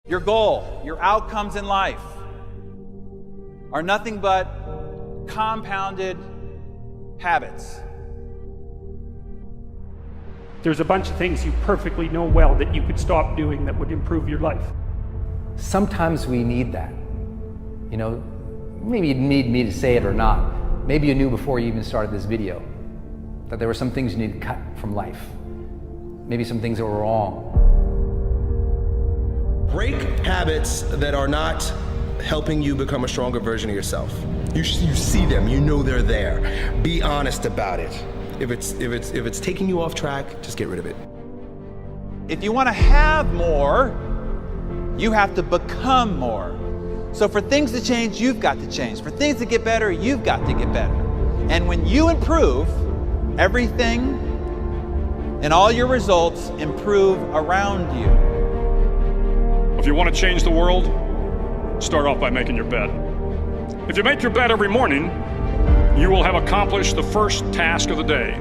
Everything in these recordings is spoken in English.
Your goal, your outcomes in life are nothing but compounded habits. There's a bunch of things you perfectly know well that you could stop doing that would improve your life. Sometimes we need that. You know, maybe you need me to say it or not. Maybe you knew before you even started this video that there were some things you need to cut from life. Maybe some things that were wrong. Break habits that are not helping you become a stronger version of yourself. You see them, you know they're there. Be honest about it. If it's taking you off track, just get rid of it. If you want to have more, you have to become more. So for things to change, you've got to change. For things to get better, you've got to get better. And when you improve, everything and all your results improve around you. If you want to change the world, start off by making your bed. If you make your bed every morning, you will have accomplished the first task of the day.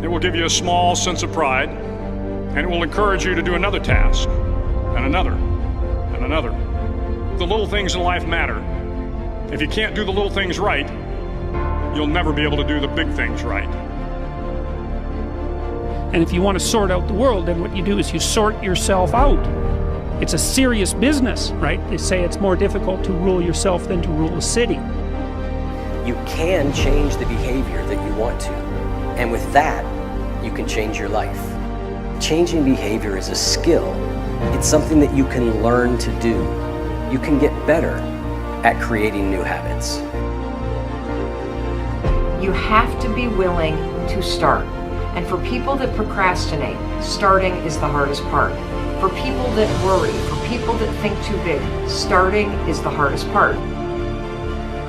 It will give you a small sense of pride, and it will encourage you to do another task, and another, and another. The little things in life matter. If you can't do the little things right, you'll never be able to do the big things right. And if you want to sort out the world, then what you do is you sort yourself out. It's a serious business, right? They say it's more difficult to rule yourself than to rule a city. You can change the behavior that you want to, and with that, you can change your life. Changing behavior is a skill. It's something that you can learn to do. You can get better at creating new habits. You have to be willing to start. And for people that procrastinate, starting is the hardest part. For people that worry, for people that think too big, starting is the hardest part.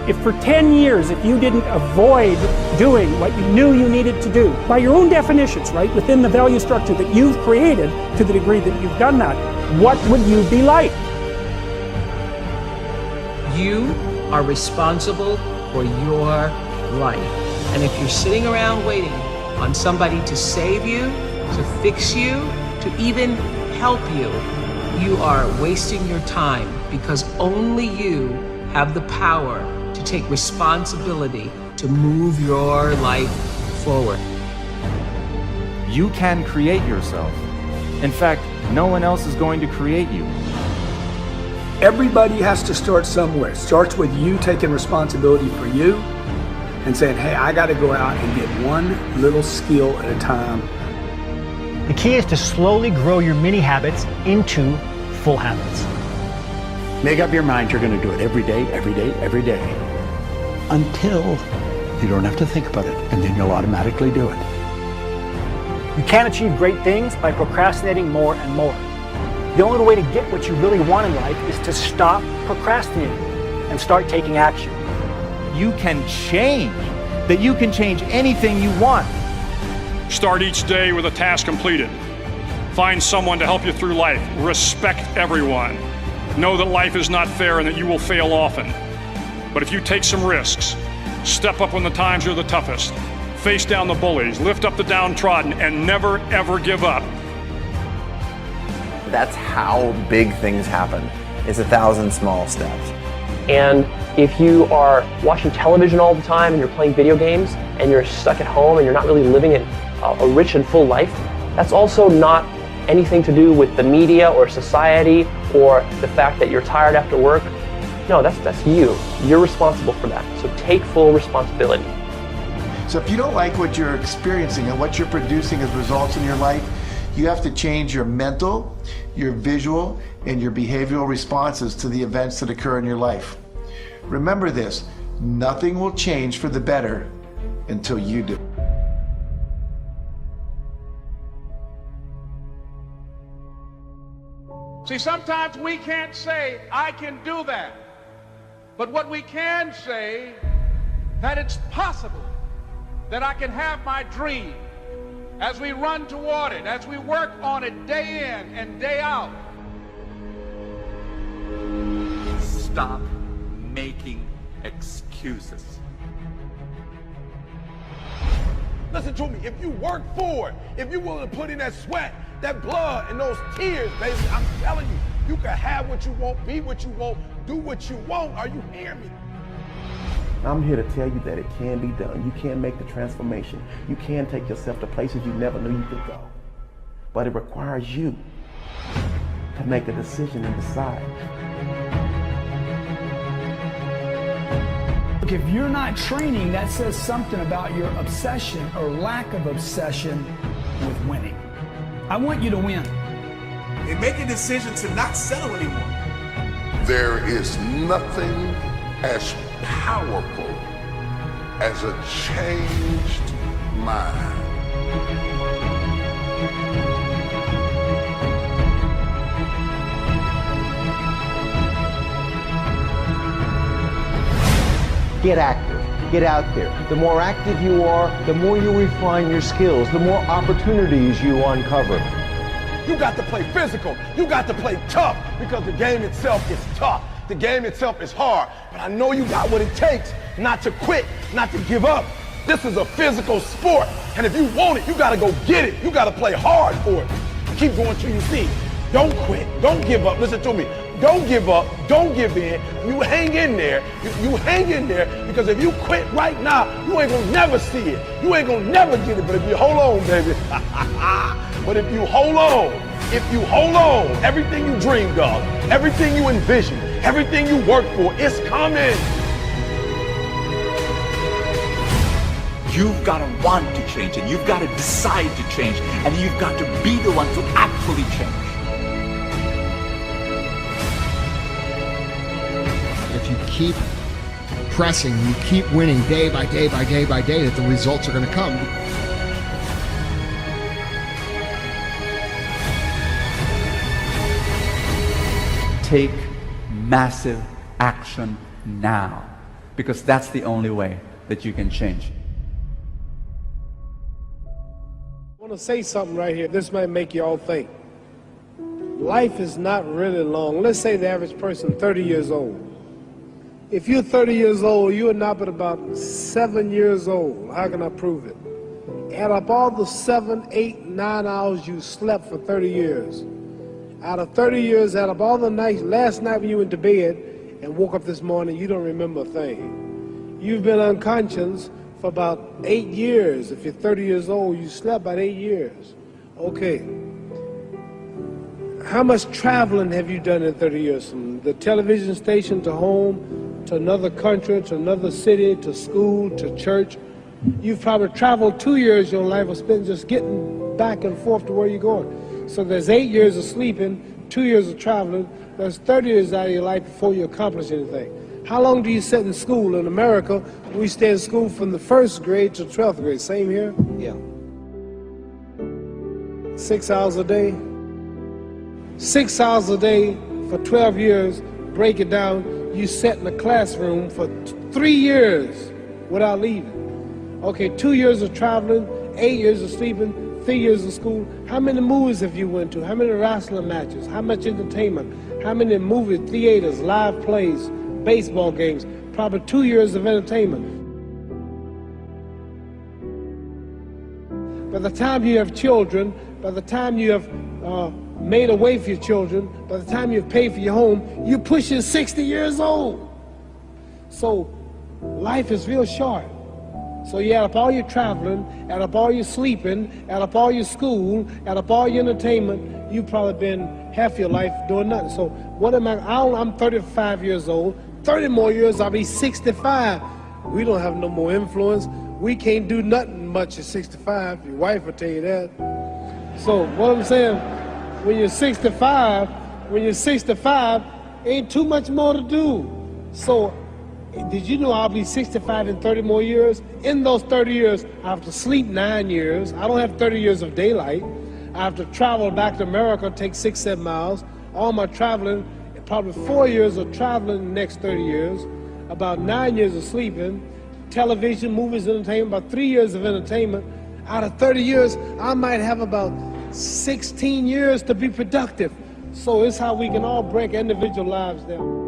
If for 10 years, if you didn't avoid doing what you knew you needed to do, by your own definitions, right, within the value structure that you've created, to the degree that you've done that, what would you be like? You are responsible for your life. And if you're sitting around waiting on somebody to save you, to fix you, to even help you, you are wasting your time, because only you have the power to take responsibility to move your life forward. You can create yourself. In fact, no one else is going to create you. Everybody has to start somewhere. It starts with you taking responsibility for you and saying, hey, I got to go out and get one little skill at a time. The key is to slowly grow your mini habits into full habits. Make up your mind you're going to do it every day, every day, every day, until you don't have to think about it, and then you'll automatically do it. You can't achieve great things by procrastinating more and more. The only way to get what you really want in life is to stop procrastinating and start taking action. You can change, that you can change anything you want. Start each day with a task completed. Find someone to help you through life. Respect everyone. Know that life is not fair and that you will fail often. But if you take some risks, step up when the times are the toughest, face down the bullies, lift up the downtrodden, and never ever give up. That's how big things happen. It's 1,000 small steps. And if you are watching television all the time and you're playing video games and you're stuck at home and you're not really living a rich and full life, that's also not anything to do with the media or society or the fact that you're tired after work. No, that's you. You're responsible for that. So take full responsibility. So if you don't like what you're experiencing and what you're producing as results in your life, you have to change your mental, your visual, and your behavioral responses to the events that occur in your life. Remember this, nothing will change for the better until you do. See, sometimes we can't say, I can do that. But what we can say, that it's possible that I can have my dream as we run toward it, as we work on it day in and day out. Stop making excuses. Listen to me, if you work for it, if you're willing to put in that sweat, that blood, and those tears, baby, I'm telling you, You can have what you want, be what you want, do what you want. Are you hearing me? I'm here to tell you that it can be done. You can make the transformation. You can take yourself to places you never knew you could go. But it requires you to make a decision and decide. Look, if you're not training, that says something about your obsession or lack of obsession with winning. I want you to win. And make a decision to not settle anymore. There is nothing as powerful as a changed mind. Get active. Get out there. The more active you are, the more you refine your skills, the more opportunities you uncover. You got to play physical. You got to play tough because the game itself is tough. The game itself is hard. But I know you got what it takes not to quit, not to give up. This is a physical sport. And if you want it, you got to go get it. You got to play hard for it. Keep going till you see. Don't quit. Don't give up. Listen to me. Don't give up. Don't give in. You hang in there. You hang in there because if you quit right now, you ain't going to never see it. You ain't going to never get it. But if you hold on, baby. But if you hold on, everything you dreamed of, everything you envisioned, everything you worked for, it's coming. You've got to want to change, and you've got to decide to change, and you've got to be the one to actually change. If you keep pressing, you keep winning day by day by day by day, that the results are going to come. Take massive action now, because that's the only way that you can change. I want to say something right here. This might make you all think. Life is not really long. Let's say the average person 30 years old. If you're 30 years old, you are not but about 7 years old. How can I prove it? Add up all the 7, 8, 9 hours you slept for 30 years. Out of 30 years, out of all the nights, last night when you went to bed and woke up this morning, you don't remember a thing. You've been unconscious for about 8 years. If you're 30 years old, you slept about 8 years. Okay. How much traveling have you done in 30 years? From the television station to home, to another country, to another city, to school, to church. You've probably traveled 2 years of your life or spent just getting back and forth to where you're going. So there's 8 years of sleeping, 2 years of traveling. There's 30 years out of your life before you accomplish anything. How long do you sit in school? In America, we stay in school from the 1st grade to 12th grade. Same here? Yeah. 6 hours a day. 6 hours a day for 12 years. Break it down. You sat in the classroom for 3 years without leaving. Okay, 2 years of traveling, 8 years of sleeping, 3 years of school. How many movies have you went to? How many wrestling matches? How much entertainment? How many movie theaters, live plays, baseball games? Probably 2 years of entertainment. By the time you have children, by the time you have made a way for your children, by the time you've paid for your home, you're pushing 60 years old. So life is real short. So you add up all your traveling, add up all your sleeping, add up all your school, add up all your entertainment, you've probably been half your life doing nothing. So what am I? I'm 35 years old. 30 more years, I'll be 65. We don't have no more influence. We can't do nothing much at 65. Your wife will tell you that. So what I'm saying, when you're 65, ain't too much more to do. So did you know I'll be 65 in 30 more years? In those 30 years, I have to sleep 9 years. I don't have 30 years of daylight. I have to travel back to America, take 6, 7 miles. All my traveling, probably 4 years of traveling in the next 30 years, about 9 years of sleeping, television, movies, entertainment, about 3 years of entertainment. Out of 30 years, I might have about 16 years to be productive. So it's how we can all break individual lives down.